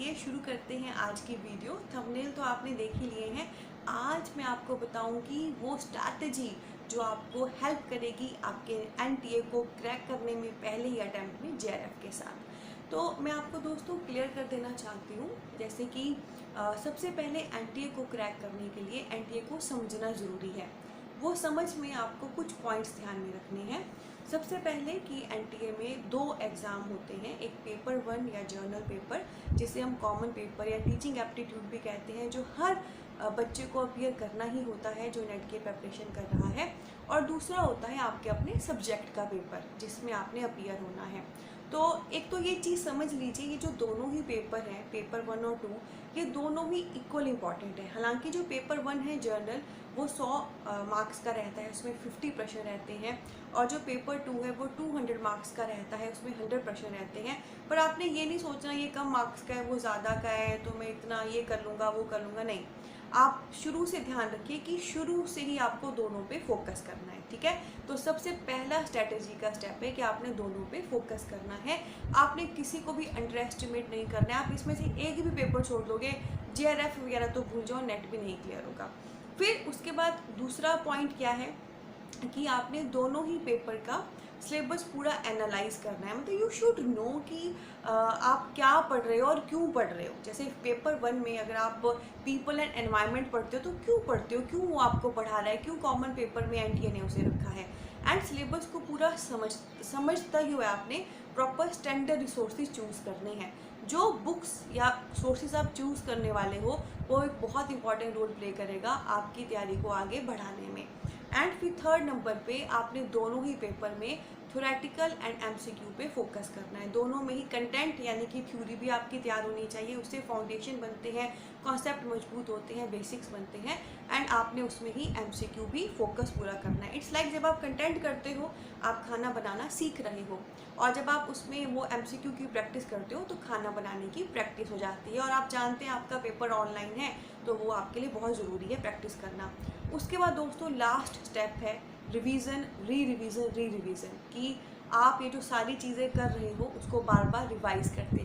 चलिए शुरू करते हैं आज की वीडियो। थंबनेल तो आपने देख ही लिए हैं। आज मैं आपको बताऊंगी वो स्ट्रैटेजी जो आपको हेल्प करेगी आपके एनटीए को क्रैक करने में पहले ही अटेम्प्ट में जेआरएफ के साथ। तो मैं आपको दोस्तों क्लियर कर देना चाहती हूँ, जैसे कि सबसे पहले एनटीए को क्रैक करने के लिए एनटीए को समझना ज़रूरी है। वो समझ में आपको कुछ पॉइंट्स ध्यान में रखने हैं। सबसे पहले कि एनटीए में 2 एग्ज़ाम होते हैं, एक पेपर 1 या जर्नल पेपर जिसे हम कॉमन पेपर या टीचिंग एप्टीट्यूड भी कहते हैं, जो हर बच्चे को अपीयर करना ही होता है जो नेट की प्रिपरेशन कर रहा है। और दूसरा होता है आपके अपने सब्जेक्ट का पेपर जिसमें आपने अपीयर होना है। तो एक तो ये चीज़ समझ लीजिए, ये जो दोनों ही पेपर हैं, पेपर 1 और 2, ये दोनों ही इक्वल इम्पॉर्टेंट है। हालांकि जो पेपर 1 है जर्नल, वो 100 मार्क्स का रहता है, उसमें 50 प्रश्न रहते हैं। और जो पेपर 2 है वो 200 मार्क्स का रहता है, उसमें 100 प्रश्न रहते हैं। पर आपने ये नहीं सोचना ये कम मार्क्स का है वो ज़्यादा का है तो मैं इतना ये कर लूँगा वो कर लूँगा, नहीं। आप शुरू से ध्यान रखिए कि शुरू से ही आपको दोनों पे फोकस करना है, ठीक है। तो सबसे पहला स्ट्रैटेजी का स्टेप है कि आपने दोनों पे फोकस करना है। आपने किसी को भी अंडर एस्टिमेट नहीं करना है। आप इसमें से एक भी पेपर छोड़ दोगे, जेआरएफ वगैरह तो भूल जाओ, नेट भी नहीं क्लियर होगा। फिर उसके बाद दूसरा पॉइंट क्या है कि आपने दोनों ही पेपर का सिलेबस पूरा एनालाइज करना है। मतलब यू शुड नो कि आप क्या पढ़ रहे हो और क्यों पढ़ रहे हो। जैसे पेपर 1 में अगर आप पीपल एंड एनवायरनमेंट पढ़ते हो तो क्यों पढ़ते हो, क्यों वो आपको पढ़ा रहा है, क्यों कॉमन पेपर में एनटीए ने उसे रखा है। एंड सिलेबस को पूरा समझता ही हुआ आपने प्रॉपर स्टैंडर्ड रिसोर्सेज चूज़ करने हैं। जो बुक्स या सोर्सेज आप चूज़ करने वाले हो वो एक बहुत इंपॉर्टेंट रोल प्ले करेगा आपकी तैयारी को आगे बढ़ाने में। एंड फिर थर्ड नंबर पे आपने दोनों ही पेपर में थ्योरेटिकल एंड एमसीक्यू पे फोकस करना है। दोनों में ही कंटेंट यानी कि थ्योरी भी आपकी तैयार होनी चाहिए, उससे फाउंडेशन बनते हैं, कॉन्सेप्ट मजबूत होते हैं, बेसिक्स बनते हैं। एंड आपने उसमें ही एमसीक्यू भी फोकस पूरा करना है। इट्स लाइक जब आप कंटेंट करते हो आप खाना बनाना सीख रहे हो, और जब आप उसमें वो एमसीक्यू की प्रैक्टिस करते हो तो खाना बनाने की प्रैक्टिस हो जाती है। और आप जानते हैं आपका पेपर ऑनलाइन है तो वो आपके लिए बहुत ज़रूरी है प्रैक्टिस करना। उसके बाद दोस्तों लास्ट स्टेप है रिवीजन, री रिवीजन, कि आप ये जो सारी चीज़ें कर रहे हो उसको बार बार रिवाइज करते